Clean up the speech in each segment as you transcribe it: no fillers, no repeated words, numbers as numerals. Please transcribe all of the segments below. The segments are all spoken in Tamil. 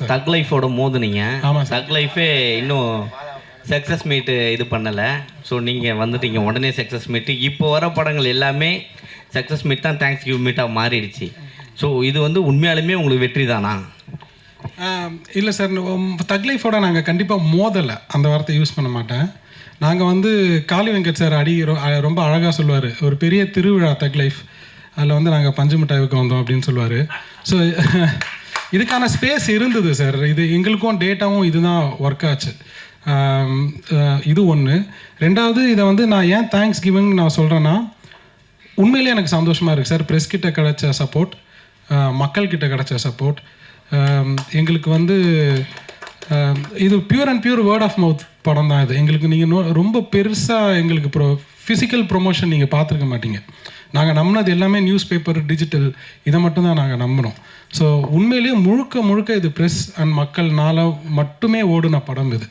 சார். தக் லைஃபோட மோதுனீங்க. ஆமாம் சார். தக் லைஃபே இன்னும் சக்ஸஸ் மீட்டு இது பண்ணலை. ஸோ நீங்கள் வந்துட்டீங்க உடனே சக்ஸஸ் மீட்டு. இப்போ வர படங்கள் எல்லாமே சக்ஸஸ் மீட் தான், தேங்க்ஸ் கிவ் மீட்டாக மாறிடுச்சு. ஸோ இது வந்து உண்மையாலுமே உங்களுக்கு வெற்றி தானா? இல்லை சார், தக் லைஃபோட நாங்கள் கண்டிப்பாக மோதலை, அந்த வார்த்தை யூஸ் பண்ண மாட்டேன். நாங்கள் வந்து காளி வெங்கட் சார் ரொம்ப அழகாக சொல்லுவார், ஒரு பெரிய திருவிழா தக் லைஃப், அதில் வந்து நாங்கள் பஞ்சு மிட்டாய்க்கு வந்தோம் அப்படின்னு சொல்லுவார். ஸோ இதுக்கான ஸ்பேஸ் இருந்தது சார். இது எங்களுக்கும் டேட்டாவும் இதுதான் ஒர்க் ஆச்சு. இது ஒன்று. ரெண்டாவது, இதை வந்து நான் ஏன் தேங்க்ஸ் கிவிங் நான் சொல்கிறேன்னா, உண்மையிலே எனக்கு சந்தோஷமாக இருக்குது சார். ப்ரெஸ் கிட்ட கிடைச்ச சப்போர்ட், மக்கள்கிட்ட கிடைச்ச சப்போர்ட், எங்களுக்கு வந்து இது pure and pure word of mouth படம் தான் இது. எங்களுக்கு நீங்கள் ரொம்ப பெருசாக எங்களுக்கு ஃபிசிக்கல் ப்ரொமோஷன் நீங்கள் பார்த்துருக்க மாட்டீங்க. நாங்கள் நம்பினது எல்லாமே நியூஸ் பேப்பர், டிஜிட்டல், இதை மட்டும்தான் நாங்கள் நம்பினோம். ஸோ உண்மையிலேயே முழுக்க இது ப்ரெஸ் அண்ட் மக்கள்னால மட்டுமே ஓடுன படம் இது.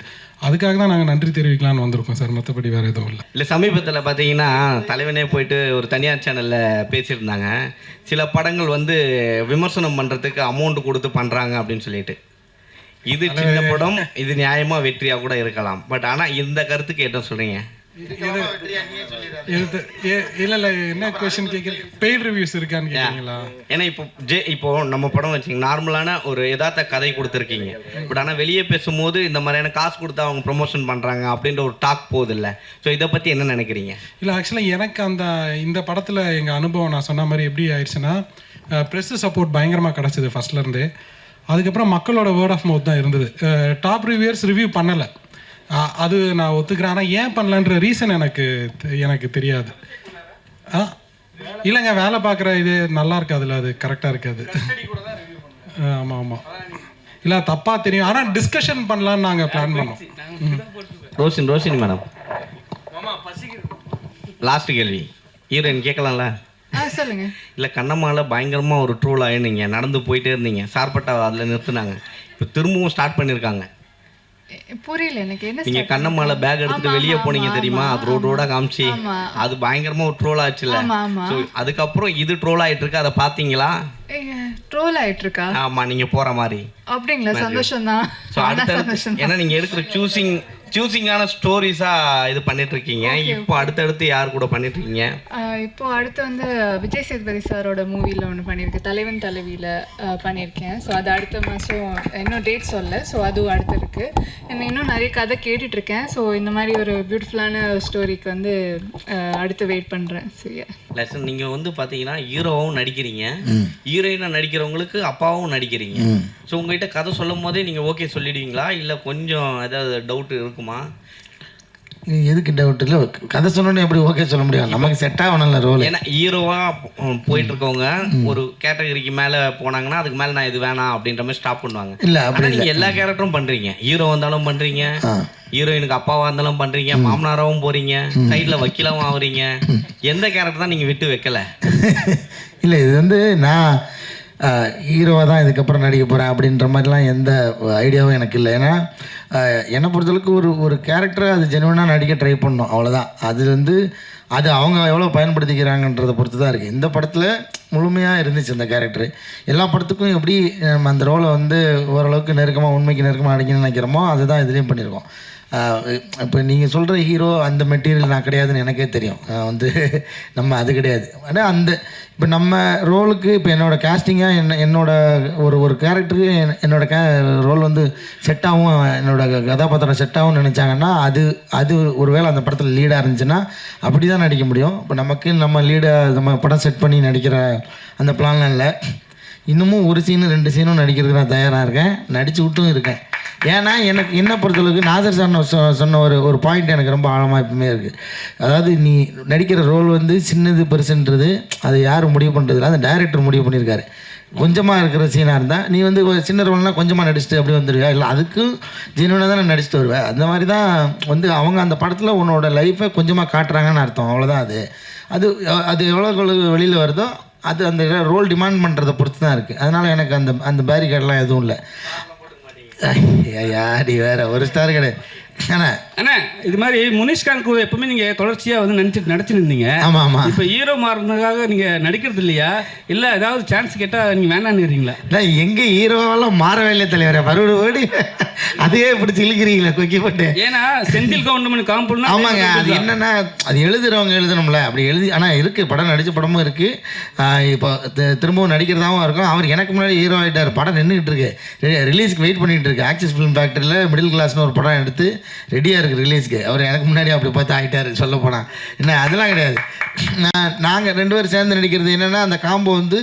அதுக்காக தான் நாங்கள் நன்றி தெரிவிக்கலான்னு வந்திருக்கோம் சார், மற்றபடி வேறு எதுவும் இல்லை. இல்லை, சமீபத்தில் பார்த்தீங்கன்னா தலைவனே போயிட்டு ஒரு தனியார் சேனலில் பேசியிருந்தாங்க, சில படங்கள் வந்து விமர்சனம் பண்ணுறதுக்கு அமௌண்ட் கொடுத்து பண்ணுறாங்க அப்படின்னு சொல்லிட்டு. இது சின்ன படம், இது நியாயமாக வெற்றியாக கூட இருக்கலாம். பட் ஆனால் இந்த கருத்துக்கு என்ன சொல்கிறீங்க? இல்லை என்ன கொஸ்டின் கேட்குறீங்க? பெய்ட் ரிவ்யூஸ் இருக்கான்னு கேட்குறீங்களா? ஏன்னா இப்போ நம்ம படம் வச்சிங்க நார்மலான ஒரு யதார்த்த கதை கொடுத்துருக்கீங்க. பட் ஆனால் வெளியே பேசும்போது இந்த மாதிரியான காசு கொடுத்து அவங்க ப்ரொமோஷன் பண்ணுறாங்க அப்படின்ற ஒரு டாக் போகுது இல்லை. ஸோ இதை பற்றி என்ன நினைக்கிறீங்க? இல்லை, ஆக்சுவலாக எனக்கு இந்த படத்தில் எங்கள் அனுபவம் நான் சொன்ன மாதிரி எப்படி ஆயிடுச்சுன்னா, ப்ரெஸ் சப்போர்ட் பயங்கரமாக கிடச்சிது ஃபஸ்ட்லேருந்தே. அதுக்கப்புறம் மக்களோட வேர்ட் ஆஃப் மவுத் தான் இருந்தது. டாப் ரிவ்யூவர்ஸ் ரிவ்யூ பண்ணலை, அது நான் ஒத்துக்கிறேன். ஆனால் ஏன் பண்ணலன்ற ரீசன் எனக்கு தெரியாது. இல்லைங்க, வேலை பார்க்குற இது நல்லா இருக்காதுல்ல, அது கரெக்டாக இருக்காது. ஆமாம், இல்லை தப்பாக தெரியும். ஆனால் டிஸ்கஷன் பண்ணலான்னு நாங்கள் பிளான் பண்ணோம். ரோஷினி மேடம், லாஸ்ட் கேள்வி ஹீரோயின் கேட்கலாம்ல? சொல்லுங்க. இல்லை, கண்ணம்மாவில் பயங்கரமாக ஒரு ட்ரோல் ஆகினீங்க, நடந்து போயிட்டே இருந்தீங்க, சார்பட்டா அதில் நிறுத்துனாங்க, இப்போ திரும்பவும் ஸ்டார்ட் பண்ணியிருக்காங்க. புரியல எனக்கு என்ன. நீங்க கண்ணம்மால பேக் எடுத்துட்டு வெளியே போனீங்க தெரியுமா? அது ரோடோட காமிச்சு அது பயங்கரமா ஒரு ட்ரோல் ஆச்சுல. அதுக்கப்புறம் இது ட்ரோல் ஆயிட்டு இருக்கு, அதை பாத்தீங்களா? ட்ரோல் ஆயிட்டு இருக்கா? ஆமா, நீங்க போற மாதிரி. அப்படிங்களா? சந்தோஷம் தான். ஏன்னா நீங்க எடுக்கிற சூசிங்கான ஸ்டோரிஸா இது பண்ணிட்டு இருக்கீங்க. இப்போ அடுத்தடுத்து யார் கூட பண்ணிட்டு இருக்கீங்க? இப்போ அடுத்து வந்து விஜய் சேதுபதி சாரோட மூவில ஒன்று பண்ணியிருக்கேன், தலைவன் தலைவியில பண்ணியிருக்கேன். ஸோ அது அடுத்த மாதம், இன்னும் டேட் சொல்ல. ஸோ அதுவும் அடுத்து இருக்கு. இன்னும் நிறைய கதை கேட்டுட்டு இருக்கேன். ஸோ இந்த மாதிரி ஒரு பியூட்டிஃபுல்லான ஸ்டோரிக்கு வந்து அடுத்து வெயிட் பண்றேன். லெசன் நீங்க வந்து பாத்தீங்கன்னா ஹீரோவும் நடிக்கிறீங்க, ஹீரோயினா நடிக்கிறவங்களுக்கு அப்பாவும் நடிக்கிறீங்க. ஸோ உங்ககிட்ட கதை சொல்லும் போதே நீங்க ஓகே சொல்லிடுவீங்களா, இல்லை கொஞ்சம் ஏதாவது டவுட் இருக்குமா? எதுக்கு டவுட்? இல்லை, கதை சொன்னோன்னே எப்படி ஓகே சொல்ல முடியும்? நமக்கு செட் ஆகணும்ல ரோல். ஏன்னா ஹீரோவாக போயிட்டு இருக்கவங்க ஒரு கேட்டகரிக்கு மேலே போனாங்கன்னா அதுக்கு மேலே நான் இது வேணாம் அப்படின்ற மாதிரி ஸ்டாப் பண்ணுவாங்க. இல்லை, அப்படி நீங்கள் எல்லா கேரக்டரும் பண்ணுறீங்க. ஹீரோ வந்தாலும் பண்ணுறீங்க, ஹீரோயினுக்கு அப்பாவாக இருந்தாலும் பண்ணுறீங்க, மாமனாராகவும் போகிறீங்க, சைடில் வக்கீலாகவும் ஆகுறீங்க. எந்த கேரக்டர் தான் நீங்கள் விட்டு வைக்கலை? இல்லை, இது வந்து நான் ஹீரோவாக தான் இதுக்கப்புறம் நடிக்க போகிறேன் அப்படின்ற மாதிரிலாம் எந்த ஐடியாவும் எனக்கு இல்லை. ஏன்னா என்னை பொறுத்தளவுக்கு ஒரு கேரக்டரை அது ஜெனுவனாக நடிக்க ட்ரை பண்ணணும், அவ்வளோதான். அது வந்து அது அவங்க எவ்வளோ பயன்படுத்திக்கிறாங்கன்றதை பொறுத்து தான் இருக்குது. இந்த படத்தில் முழுமையாக இருந்துச்சு அந்த கேரக்டரு. எல்லா படத்துக்கும் எப்படி நம்ம அந்த ரோலை வந்து ஓரளவுக்கு நெருக்கமாக, உண்மைக்கு நெருக்கமாக நடிக்கணும்னு நினைக்கிறோமோ அதுதான் இதுலேயும் பண்ணியிருக்கோம். இப்போ நீங்கள் சொல்கிற ஹீரோ அந்த மெட்டீரியல் நான் கிடையாதுன்னு எனக்கே தெரியும். வந்து நம்ம அது கிடையாது. ஆனால் அந்த இப்போ நம்ம ரோலுக்கு இப்போ என்னோடய கேஸ்டிங்காக என்னோட ஒரு கேரக்டருக்கு என்னோட ரோல் வந்து செட்டாகவும் என்னோடய கதாபாத்திரம் செட்டாகவும் நினச்சாங்கன்னா அது ஒரு வேளை அந்த படத்தில் லீடாக இருந்துச்சுன்னா அப்படி தான் நடிக்க முடியும். இப்போ நமக்கு நம்ம லீடாக நம்ம படம் செட் பண்ணி நடிக்கிற அந்த பிளான்லாம் இல்லை. இன்னமும் ஒரு சீனு 2 சீனும் நடிக்கிறதுக்கு நான் தயாராக இருக்கேன், நடிச்சு விட்டும் இருக்கேன். ஏன்னா எனக்கு என்ன பொறுத்தளவுக்கு நாசர் சார் சொன்ன ஒரு பாயிண்ட் எனக்கு ரொம்ப ஆழமாக எப்பவுமே இருக்குது. அதாவது நீ நடிக்கிற ரோல் வந்து சின்னது பெருசுன்றது அது யாரும் முடிவு பண்ணுறதில்ல, அந்த டைரக்டர் முடிவு பண்ணியிருக்காரு. கொஞ்சமாக இருக்கிற சீனாக இருந்தால் நீ வந்து சின்ன ரோல்னால் கொஞ்சமாக நடிச்சுட்டு அப்படி வந்துடுவியா, இல்லை அதுக்கும் ஜெனுவனாக தான் நான் நடிச்சுட்டு வருவேன். அந்த மாதிரி தான் வந்து அவங்க அந்த படத்தில் உன்னோட லைஃப்பை கொஞ்சமாக காட்டுறாங்கன்னு அர்த்தம், அவ்வளோதான். அது அது எவ்வளோ வெளியில் வருதோ அது அந்த ரோல் டிமாண்ட் பண்ணுறதை பொறுத்து தான் இருக்குது. அதனால் எனக்கு அந்த பேரிகேட்லாம் எதுவும் இல்லை. யாடி வேறு ஒரு ஸ்டார் கிடையாது. அண்ணா இது மாதிரி முனிஷ்காந்த் கூட எப்பவுமே நீங்கள் தொடர்ச்சியாக வந்து நடிச்சுட்டு இருந்தீங்க. ஆமாம் ஆமாம். இப்போ ஹீரோ மாறினதுக்காக நீங்கள் நடிக்கிறது இல்லையா, இல்லை ஏதாவது சான்ஸ் கேட்டால் நீங்கள் வேணான்னுறீங்களா? இல்லை, எங்கே ஹீரோவெல்லாம் மாறவே இல்லை தலைவரே, மறுபடி அதையே பிடிச்சி இழுக்கிறீங்களா கொக்கி போட்டு. ஏன்னா செந்தில் கவுண்டமணி காம்பவுண்ட். ஆமாங்க, அது என்னென்னா அது எழுதுறவங்க எழுதணும்ல, அப்படி எழுதி. ஆனால் இருக்குது, படம் நடித்த படமும் இருக்குது, இப்போ திரும்பவும் நடிக்கிறதாகவும் இருக்கும். அவர் எனக்கு முன்னாடி ஹீரோ ஆகிட்டார், படம் நின்றுக்கிட்டு இருக்கு, ரிலீஸ்க்கு வெயிட் பண்ணிகிட்டு இருக்கு. ஆக்சிஸ் ஃபிலிம் ஃபேக்டரியில் மிடில் கிளாஸ்னு ஒரு படம் எடுத்து ரெடியாக இருக்குது ரிலீஸ்க்கு. அவர் எனக்கு முன்னாடி அப்படி பார்த்து ஆகிட்டார் சொல்ல போனால். என்ன அதெல்லாம் கிடையாது. நாங்கள் 2 பேரும் சேர்ந்து நடிக்கிறது என்னென்னா, அந்த காம்போ வந்து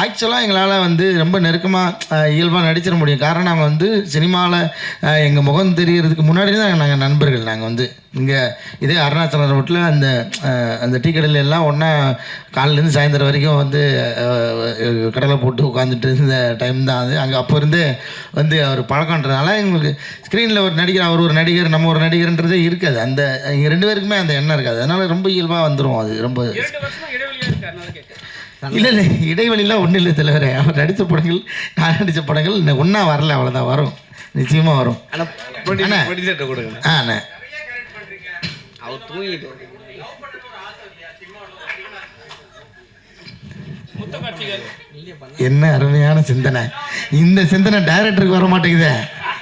ஆக்சுவலாக எங்களால் வந்து ரொம்ப நெருக்கமாக இயல்பாக நடிச்சிட முடியும். காரணம் நாங்கள் வந்து சினிமாவில் எங்கள் முகம் தெரியறதுக்கு முன்னாடி தான் நாங்கள் நண்பர்கள். நாங்கள் வந்து இங்கே இதே அருணாச்சலம் ரோட்டில் அந்த டீ கடையில் எல்லாம் ஒன்றா காலையிலேருந்து சாயந்தரம் வரைக்கும் வந்து கடலை போட்டு உட்காந்துட்டு இருந்த டைம் தான் அது. அங்கே அப்போ இருந்து வந்து அவர் பழக்கன்றதுனால எங்களுக்கு ஸ்க்ரீனில் ஒரு நடிகர், அவர் ஒரு நடிகர், நம்ம ஒரு நடிகர்ன்றதே இருக்காது. அந்த எங்கள் 2 பேருக்குமே அந்த எண்ணம் இருக்காது. அதனால் ரொம்ப இயல்பாக வந்துடும். அது ரொம்ப இல்லை இடைவெளிலாம் ஒன்றும் இல்லை தலைவரே. அவர் நடித்த படங்கள், நான் நடித்த படங்கள் ஒன்றா வரல, அவ்வளோதான். வரும், நிச்சயமாக வரும். அண்ணா அண்ணா அவர் தூங்கிட்டு என்ன அருமையான சிந்தனை. இந்த சிந்தனை டைரக்டருக்கு வர மாட்டேங்குதே.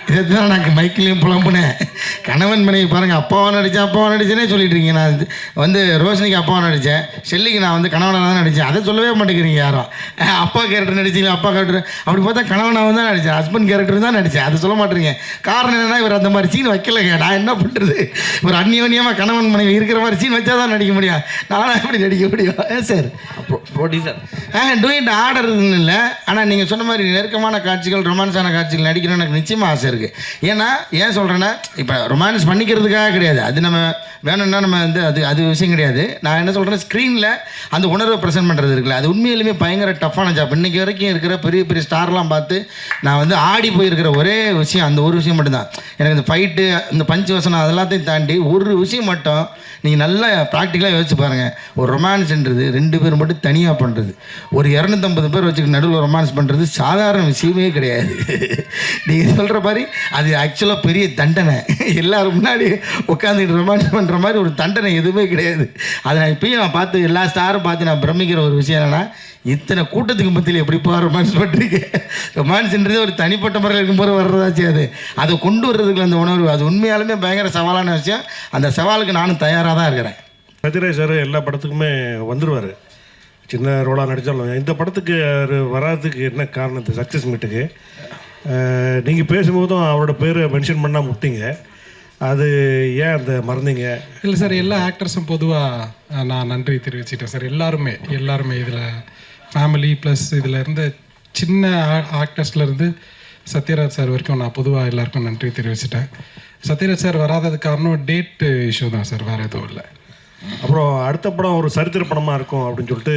இதைத்தான் நான் மைக்கிலையும் புலம்புனேன். கணவன் மனைவி பாருங்கள், அப்பாவாக நடித்தேனே சொல்லிட்டு இருக்கீங்க. நான் வந்து ரோஷினிக்கு அப்பாவாக நடித்தேன், ஷெல்லிக்கு நான் வந்து கணவனாக தான் நடித்தேன். அதை சொல்லவே மாட்டேங்கிறீங்க யாரும். அப்பா கேரக்டர் நடிச்சிங்க, அப்பா கேரக்டர் அப்படி பார்த்தா கணவனாக தான் நடித்தேன், ஹஸ்பண்ட் கேரக்டர் தான் நடித்தேன். அதை சொல்ல மாட்டேறீங்க. காரணம் என்னென்னா, இவர் அந்த மாதிரி சீன் வைக்கலைங்க. நான் என்ன பண்ணுறது? ஒரு அந்நியோன்யமாக கணவன் மனைவி இருக்கிற மாதிரி சீன் வச்சா தான் நடிக்க முடியும். நானும் எப்படி நடிக்க முடியும்? சார் ப்ரொடியூசர் டூயிட் ஆர்டர்னு இல்லை. ஆனால் நீங்கள் சொன்ன மாதிரி நெருக்கமான காட்சிகள், ரொமான்ஸான காட்சிகள் நடிக்கணும்னு எனக்கு நிச்சயமாக ஆசை இருக்குது. ஏன்னா ஏன் சொல்கிறேன்னா, இப்போ ரொமான்ஸ் பண்ணிக்கிறதுக்காக கிடையாது, அது நம்ம வேணும்னா நம்ம வந்து அது விஷயம் கிடையாது. நான் என்ன சொல்கிறேன், ஸ்க்ரீனில் அந்த உணர்வை ப்ரெசென்ட் பண்ணுறது இருக்குல்ல, அது உண்மையிலுமே பயங்கர டஃப்பான ஜாப். இன்றைக்கி வரைக்கும் இருக்கிற பெரிய பெரிய ஸ்டார்லாம் பார்த்து நான் வந்து ஆடி போயிருக்கிற ஒரே விஷயம் அந்த ஒரு விஷயம் மட்டும்தான். எனக்கு இந்த ஃபைட்டு, இந்த பஞ்சு வசனம் அதெல்லாத்தையும் தாண்டி ஒரு விஷயம் மட்டும் நீங்கள் நல்லா ப்ராக்டிக்கலாக யோசிச்சு பாருங்கள். ஒரு ரொமான்ஸ்ன்றது 2 பேர் மட்டும் தனியாக பண்ணுறது, ஒரு 250 பேர் வச்சுக்க நடுவில் ரொமான்ஸ் பண்ணுறது சாதாரண விஷயமே கிடையாது. நீங்கள் சொல்கிற மாதிரி அது ஆக்சுவலாக பெரிய தண்டனை. எல்லோரும் முன்னாடி உட்காந்துக்கிட்டு ரொமான்ஸ் பண்ணுற மாதிரி ஒரு தண்டனை எதுவுமே கிடையாது. அதை நான் இப்பயும் நான் பார்த்து எல்லா ஸ்டாரும் பார்த்து நான் பிரமிக்கிற ஒரு விஷயம் என்னென்னா, இத்தனை கூட்டத்துக்கு மத்தியில் எப்படிப்பா ரொமான்ஸ் பண்ணுறீங்க? ரொமான்ஸ்ன்றது ஒரு தனிப்பட்ட முறையில் இருக்கும்போது வர்றதாச்சு. அதை கொண்டு வர்றதுக்கு அந்த உணர்வு, அது உண்மையாலுமே பயங்கர சவாலான விஷயம். அந்த சவாலுக்கு நானும் தயாராக தான் இருக்கிறேன். சத்யராஜ் சார் எல்லா படத்துக்குமே வந்துடுவார், சின்ன ரோலாக நடித்தாலும். இந்த படத்துக்கு வராதுக்கு என்ன காரணம்? சக்ஸஸ் மீட்டுக்கு நீங்கள் பேசும்போதும் அவரோட பேரை மென்ஷன் பண்ணால் முட்டிங்க, அது ஏன் அந்த மறந்தீங்க? இல்லை சார், எல்லா ஆக்டர்ஸும் பொதுவாக நான் நன்றி தெரிவிச்சிட்டேன் சார். எல்லாருமே இதில் ஃபேமிலி ப்ளஸ் இதில் இருந்த சின்ன ஆக்டர்ஸ்லேருந்து சத்யராஜ் சார் வரைக்கும் நான் பொதுவாக எல்லாருக்கும் நன்றி தெரிவிச்சிட்டேன். சத்யராஜ் சார் வராததுக்கு காரணம் டேட்டு இஷ்யூ தான் சார், வேறு எதுவும் இல்லை. அப்புறம் அடுத்த படம் ஒரு சரித்திர படமாக இருக்கும் அப்படின்னு சொல்லிட்டு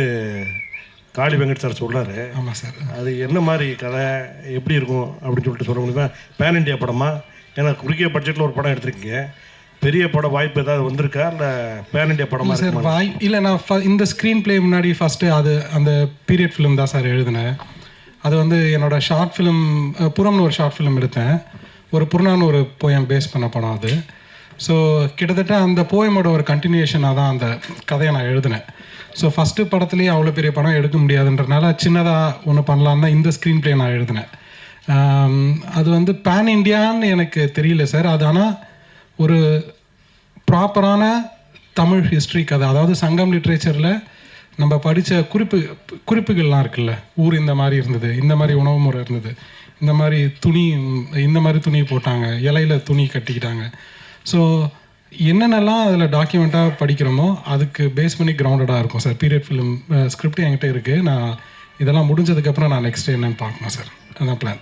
காளி வெங்கட் சார் சொல்கிறாரு. ஆமாம் சார். அது என்ன மாதிரி கதை, எப்படி இருக்கும் அப்படின்னு சொல்லிட்டு சொல்ல முடியுமா? பேன் இண்டியா படமா? ஏன்னா குறுகிய பட்ஜெட்டில் ஒரு படம் எடுத்திருக்கீங்க, பெரிய படம் வாய்ப்பு ஏதாவது வந்திருக்கா, இல்லை பேன் இண்டியா படமாக சார்? இல்லை, நான் இந்த ஸ்க்ரீன் ப்ளே முன்னாடி ஃபஸ்ட்டு அந்த பீரியட் ஃபிலிம் தான் சார் எழுதினேன். அது வந்து என்னோடய ஷார்ட் ஃபிலிம், புறம்னு ஒரு ஷார்ட் ஃபிலிம் எடுத்தேன், ஒரு புறநான்னு ஒரு போயம் பேஸ் பண்ண படம் அது. ஸோ கிட்டத்தட்ட அந்த போயமோட ஒரு கண்டினியூஷனாக தான் அந்த கதையை நான் எழுதினேன். ஸோ ஃபஸ்ட்டு படத்துலேயே அவ்வளோ பெரிய படம் எடுக்க முடியாதுன்றனால சின்னதாக ஒன்று பண்ணலான்னு தான் இந்த ஸ்க்ரீன் ப்ளே நான் எழுதினேன். அது வந்து பேன் இண்டியான்னு எனக்கு தெரியல சார். அது ஆனால் ஒரு ப்ராப்பரான தமிழ் ஹிஸ்ட்ரி கதை, அதாவது சங்கம் லிட்ரேச்சரில் நம்ம படித்த குறிப்புகள்லாம் இருக்குல்ல, ஊர் இந்த மாதிரி இருந்தது, இந்த மாதிரி உணவு முறை இருந்தது, இந்த மாதிரி துணி போட்டாங்க, இலையில் துணி கட்டிக்கிட்டாங்க. ஸோ என்னென்னலாம் அதில் டாக்குமெண்ட்டாக படிக்கிறோமோ அதுக்கு பேஸ் பண்ணி கிரவுண்டடாக இருக்கும் சார். பீரியட் ஃபிலிம் ஸ்கிரிப்ட் என்கிட்ட இருக்குது. நான் இதெல்லாம் முடிஞ்சதுக்கப்புறம் நான் நெக்ஸ்ட் என்னன்னு பார்க்கணும் சார். அதான் பிளான்.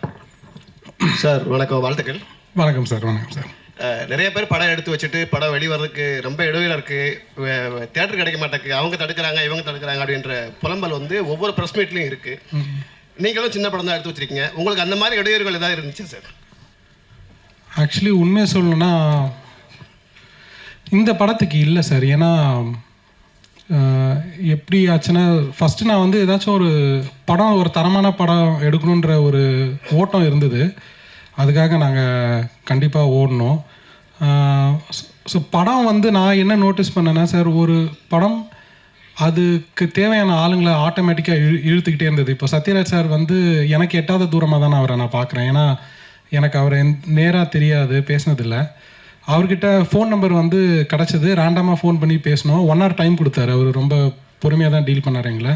சார் வணக்கம், வாழ்த்துக்கள். வணக்கம் சார். வணக்கம் சார். நிறைய பேர் படம் எடுத்து வச்சுட்டு படம் வெளிவரதுக்கு ரொம்ப இடைவெளியாக இருக்குது, தேட்டர் கிடைக்க மாட்டேங்குது, அவங்க தடுக்கிறாங்க இவங்க தடுக்கிறாங்க அப்படின்ற புலம்பல் வந்து ஒவ்வொரு ப்ரெஸ் மீட்லேயும் இருக்குது. நீங்களும் சின்ன படம் தான் எடுத்து வச்சுருக்கீங்க, உங்களுக்கு அந்த மாதிரி இடையூறுகள் ஏதாவது இருந்துச்சு சார்? ஆக்சுவலி உண்மையை சொல்லணுன்னா இந்த படத்துக்கு இல்லை சார். ஏன்னா எப்படி ஆச்சுன்னா, ஃபஸ்ட்டு நான் வந்து ஏதாச்சும் ஒரு படம், ஒரு தரமான படம் எடுக்கணுன்ற ஒரு ஓட்டம் இருந்தது. அதுக்காக நாங்கள் கண்டிப்பாக ஓடணும். ஸோ படம் வந்து நான் என்ன நோட்டீஸ் பண்ணேன்னா சார், ஒரு படம் அதுக்கு தேவையான ஆளுங்களை ஆட்டோமேட்டிக்காக இழுத்துக்கிட்டே இருந்தது. இப்போ சத்யராஜ் சார் வந்து எனக்கு எட்டாத தூரமாக தான் அவரை நான் பார்க்குறேன். ஏன்னா எனக்கு அவரை நேராக தெரியாது, பேசினதில்லை. அவர்கிட்ட ஃபோன் நம்பர் வந்து கிடச்சிது, ரேண்டமாக ஃபோன் பண்ணி பேசினோம். 1 hour டைம் கொடுத்தாரு. அவர் ரொம்ப பொறுமையாக தான் டீல் பண்ணார் எங்களை.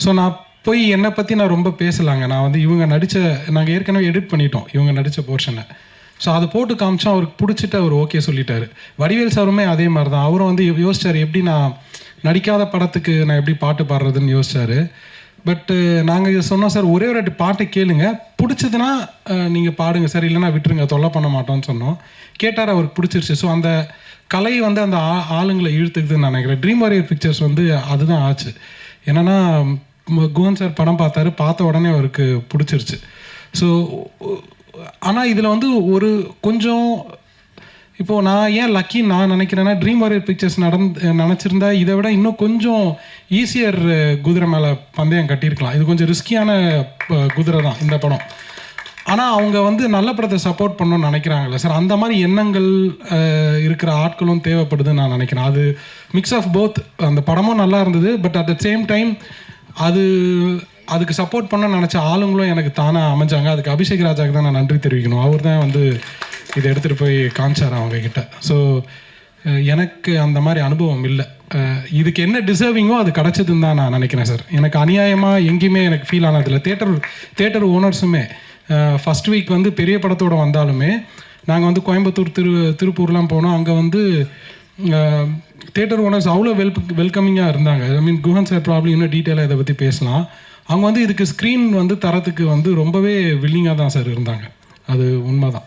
ஸோ நான் போய் என்னை பற்றி நான் ரொம்ப பேசலாங்க. நான் வந்து இவங்க நடித்த, நாங்கள் ஏற்கனவே எடிட் பண்ணிட்டோம் இவங்க நடித்த போர்ஷனை. ஸோ அதை போட்டு காமிச்சோம். அவருக்கு பிடிச்சிட்டு அவர் ஓகே சொல்லிட்டாரு. வடிவேல் சாருமே அதே மாதிரி தான். அவரும் வந்து யோசிச்சார், எப்படி நான் நடிக்காத படத்துக்கு நான் எப்படி பாட்டு பாடுறதுன்னு யோசிச்சார். பட்டு நாங்கள் இதை சொன்னோம், சார் ஒரே ஒரு பாட்டை கேளுங்க, பிடிச்சதுன்னா நீங்கள் பாடுங்க சார், இல்லைன்னா விட்டுருங்க, தொல்லை பண்ண மாட்டோம்னு சொன்னோம். கேட்டார், அவருக்கு பிடிச்சிருச்சு. ஸோ அந்த கலை வந்து அந்த ஆளுங்களை இழுத்துக்குதுன்னு நினைக்கிறேன். ட்ரீம் வாரியர் பிக்சர்ஸ் வந்து அதுதான் ஆச்சு. என்னென்னா குஹன் சார் படம் பார்த்தாரு, பார்த்த உடனே அவருக்கு பிடிச்சிருச்சு. ஸோ ஆனால் இதில் வந்து ஒரு கொஞ்சம் இப்போது நான் ஏன் லக்கின்னு நான் நினைக்கிறேன்னா, ட்ரீம் வாரியர் பிக்சர்ஸ் நினச்சிருந்தா இதை விட இன்னும் கொஞ்சம் ஈஸியர் குதிரை மேலே பந்தயம் கட்டியிருக்கலாம். இது கொஞ்சம் ரிஸ்கியான குதிரை தான் இந்த படம். ஆனால் அவங்க வந்து நல்ல படத்தை சப்போர்ட் பண்ணணும்னு நினைக்கிறாங்களே சார், அந்த மாதிரி எண்ணங்கள் இருக்கிற ஆட்களும் தேவைப்படுதுன்னு நான் நினைக்கிறேன். அது மிக்ஸ் ஆஃப் போத். அந்த படமும் நல்லா இருந்தது, but at the same time அதுக்கு சப்போர்ட் பண்ண நினச்ச ஆளுங்களும் எனக்கு தானாக அமைஞ்சாங்க. அதுக்கு அபிஷேக் ராஜாவுக்கு தான் நான் நன்றி தெரிவிக்கணும். அவர் தான் வந்து இதை எடுத்துகிட்டு போய் காமிச்சார் அவங்கக்கிட்ட. ஸோ எனக்கு அந்த மாதிரி அனுபவம் இல்லை. இதுக்கு என்ன டிசர்விங்கோ அது கிடச்சதுன்னு தான் நான் நினைக்கிறேன் சார். எனக்கு அநியாயமாக எங்கேயுமே எனக்கு ஃபீல் ஆனதில்லை. தேட்டர் ஓனர்ஸுமே ஃபஸ்ட் வீக் வந்து பெரிய படத்தோடு வந்தாலுமே நாங்கள் வந்து கோயம்புத்தூர் திருப்பூர்லாம் போனோம். அங்கே வந்து தேட்டர் ஓனர்ஸ் அவ்வளோ வெல்கமிங்காக இருந்தாங்க. ஐ மீன் குஹன் சார் ப்ராப்ளம் இன்னும் டீட்டெயிலாக இதை பற்றி பேசலாம். அவங்க வந்து இதுக்கு ஸ்க்ரீன் வந்து தரத்துக்கு வந்து ரொம்பவே வில்லிங்காக தான் சார் இருந்தாங்க. அது உண்மை தான்.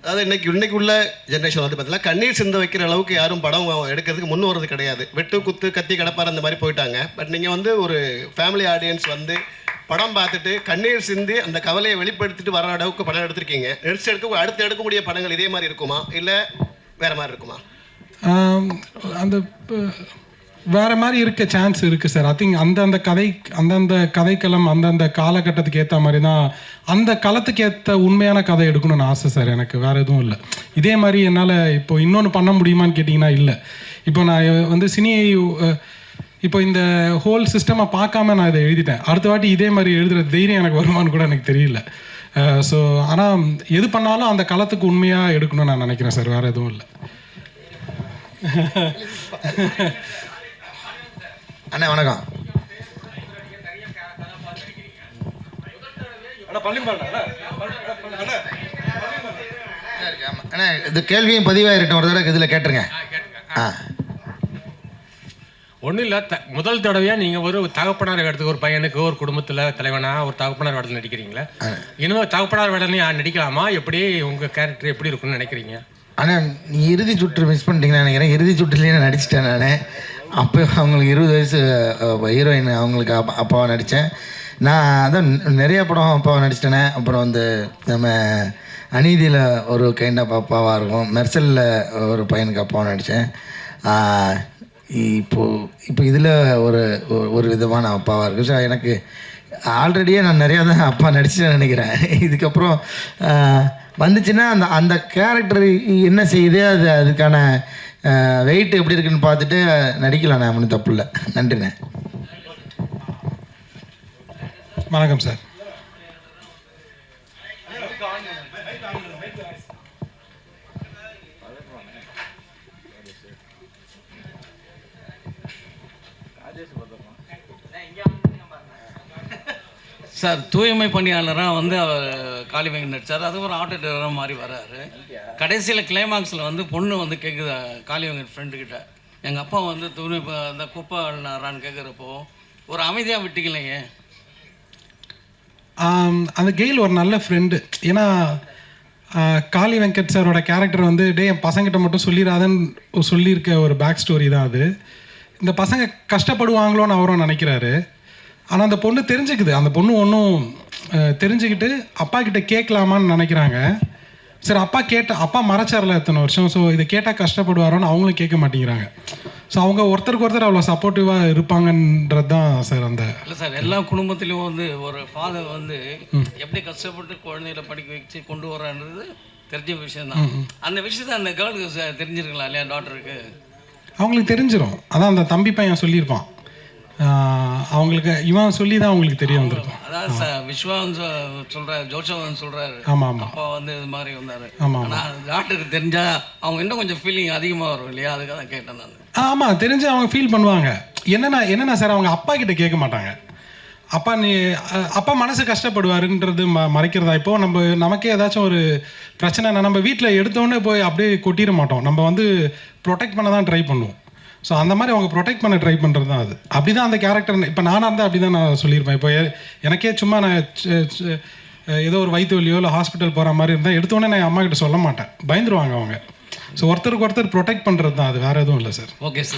அதாவது இன்னைக்கு உள்ள ஜென்ரேஷன் வந்து பார்த்தீங்கன்னா கண்ணீர் சிந்த வைக்கிற அளவுக்கு யாரும் படம் எடுக்கிறதுக்கு முன் வரது கிடையாது. வெட்டு குத்து கத்தி கடப்பார் அந்த மாதிரி போயிட்டாங்க. பட் நீங்கள் வந்து ஒரு ஃபேமிலி ஆடியன்ஸ் வந்து படம் பார்த்துட்டு கண்ணீர் சிந்தி அந்த கவலையை வெளிப்படுத்திட்டு வர அளவுக்கு படம் எடுத்திருக்கீங்க. அடுத்து எடுக்கக்கூடிய படங்கள் இதே மாதிரி இருக்குமா, இல்லை வேறு மாதிரி இருக்குமா? அந்த வேறு மாதிரி இருக்க சான்ஸ் இருக்குது சார். ஐ திங்க் அந்தந்த கதைக்களம் அந்தந்த காலகட்டத்துக்கு ஏற்ற மாதிரி தான் அந்த களத்துக்கு ஏற்ற உண்மையான கதை எடுக்கணும்னு ஆசை சார். எனக்கு வேறு எதுவும் இல்லை. இதே மாதிரி என்னால் இப்போ இன்னொன்று பண்ண முடியுமான்னு கேட்டிங்கன்னா இல்லை. இப்போ நான் வந்து இப்போ இந்த ஹோல் சிஸ்டமை பார்க்காம நான் இதை எழுதிட்டேன். அடுத்த வாட்டி இதே மாதிரி எழுதுகிற தைரியம் எனக்கு வருமானு கூட எனக்கு தெரியல. ஸோ ஆனால் எது பண்ணாலும் அந்த களத்துக்கு உண்மையாக எடுக்கணும்னு நான் நினைக்கிறேன் சார். வேறு எதுவும் இல்லை. அண்ணா வணக்கம். அண்ணா இது கேள்வியும் பதிவாயிருக்கட்டும், ஒரு தடவை இதில் கேட்டுருங்க. ஒன்றும் இல்லை, முதல் தடவையாக நீங்கள் ஒரு தகப்பனார் இடத்துக்கு ஒரு பையனுக்கு ஒரு குடும்பத்தில் தலைவனாக ஒரு தகப்பனார் வேடத்தில் நடிக்கிறீங்களா? இன்னும் தகப்பனார் வேடம்னு நடிக்கலாமா? எப்படி உங்கள் கேரக்டர் எப்படி இருக்குன்னு நினைக்கிறீங்க? ஆனால் நீ இறுதி சுற்று மிஸ் பண்ணிட்டீங்கன்னு நினைக்கிறேன். இறுதி சுற்றுலேயே நான் நடிச்சிட்டேன். நான் அப்போ அவங்களுக்கு 20 வயசு ஹீரோயின், அவங்களுக்கு அப்பாவை நடித்தேன். நான் அதான் நிறைய படம் அப்பாவை நடிச்சிட்டேனே. அப்புறம் வந்து நம்ம அநீதியில் ஒரு கைண்ட் ஆஃப் அப்பாவாக இருக்கும், மெர்சலில் ஒரு பையனுக்கு அப்பாவை நடித்தேன். இப்போ இதில் ஒரு விதமான அப்பாவாக இருக்குது. ஸோ எனக்கு ஆல்ரெடியே நான் நிறையா தான் அப்பா நடிச்சுட்டேன்னு நினைக்கிறேன். இதுக்கப்புறம் வந்துச்சுன்னா அந்த கேரக்டர் என்ன செய்யுது, அதுக்கான வெயிட் எப்படி இருக்குன்னு பார்த்துட்டு நடிக்கலாம். நான் ஒன்றும் தப்பு இல்லை. நன்றிண்ணே. வணக்கம் சார். சார் தூய்மை பணியாளராக வந்து அவர் காளிவெங்கட் நடித்தார். அது ஒரு ஆட்டோ டிரைவராக மாதிரி வர்றாரு. கடைசியில் கிளைமாக்ஸில் வந்து பொண்ணு வந்து கேட்குது காளிவெங்கட் ஃப்ரெண்டுக்கிட்ட, எங்கள் அப்பா வந்து அந்த குப்பை அள்ளினாரான்னு கேட்குறப்போ ஒரு அமைதியாக விட்டுக்கலையே. அந்த கெயில் ஒரு நல்ல ஃப்ரெண்டு. ஏன்னா காளி வெங்கட் சாரோட கேரக்டர் வந்து என் பசங்கிட்ட மட்டும் சொல்லிடாதன்னு சொல்லியிருக்க ஒரு பேக் ஸ்டோரி தான் அது. இந்த பசங்க கஷ்டப்படுவாங்களோன்னு அவரும் நினைக்கிறாரு. ஆனால் அந்த பொண்ணு தெரிஞ்சுக்குது. அந்த பொண்ணு ஒன்றும் தெரிஞ்சுக்கிட்டு அப்பா கிட்ட கேட்கலாமான்னு நினைக்கிறாங்க. சரி, அப்பா மறைச்சார்ல எத்தனை வருஷம். ஸோ இதை கேட்டால் கஷ்டப்படுவாரோன்னு அவங்களும் கேட்க மாட்டேங்கிறாங்க. ஸோ அவங்க ஒருத்தருக்கு ஒருத்தர் அவ்வளோ சப்போர்ட்டிவாக இருப்பாங்கன்றது தான் சார். அந்த இல்லை சார், எல்லா குடும்பத்திலையும் வந்து ஒரு ஃபாதர் வந்து எப்படி கஷ்டப்பட்டு குழந்தைகளை படிக்க வச்சு கொண்டு வரான்றது தெரிஞ்ச விஷயம் தான். அந்த விஷயத்த அந்த கேர்ளுக்கு தெரிஞ்சிருக்கலாம் இல்லையா, டாக்டருக்கு? அவங்களுக்கு தெரிஞ்சிடும். அதான் அந்த தம்பி பையன் சொல்லியிருப்பான். அவங்களுக்கு இவன் சொல்லி தான் அவங்களுக்கு தெரிய வந்திருக்கும். அதாவது விஸ்வான் சொல்கிறாரு, ஜோஷவன் சொல்கிறாரு. ஆமாம் அப்பா வந்து இது மாதிரி வந்தார். ஆமாம். ஆனால் டாக்டருக்கு தெரிஞ்சால் அவங்க இன்னும் கொஞ்சம் ஃபீலிங் அதிகமாக வரும் இல்லையா, அதுக்காக தான் கேட்டேன் நான். ஆமாம், தெரிஞ்சு அவங்க ஃபீல் பண்ணுவாங்க. என்னென்னா சார், அவங்க அப்பா கிட்ட கேட்க மாட்டாங்க. அப்பா மனசு கஷ்டப்படுவாருன்றது மறைக்கிறதா? இப்போது நமக்கே ஏதாச்சும் ஒரு பிரச்சனைனா நம்ம வீட்டில் எடுத்தோடனே போய் அப்படியே கொட்டிட மாட்டோம். நம்ம வந்து ப்ரொடெக்ட் பண்ண தான் ட்ரை பண்ணுவோம். ஸோ அந்த மாதிரி அவங்க ப்ரொடெக்ட் பண்ண ட்ரை பண்ணுறது தான் அது. அப்படி தான் அந்த கேரக்டர். இப்போ நானாக இருந்தால் அப்படி தான் நான் சொல்லியிருப்பேன். இப்போ எனக்கே சும்மா நான் ஏதோ ஒரு வயிற்று வலியோ இல்லை ஹாஸ்பிட்டல் போகிற மாதிரி இருந்தால் எடுத்தோடனே நான் அம்மா கிட்ட சொல்ல மாட்டேன், பயந்துருவாங்க அவங்க. ஸோ ஒருத்தருக்கு ஒருத்தர் ப்ரொடெக்ட் பண்ணுறது தான் அது, வேறு எதுவும் இல்லை சார். Okay sir.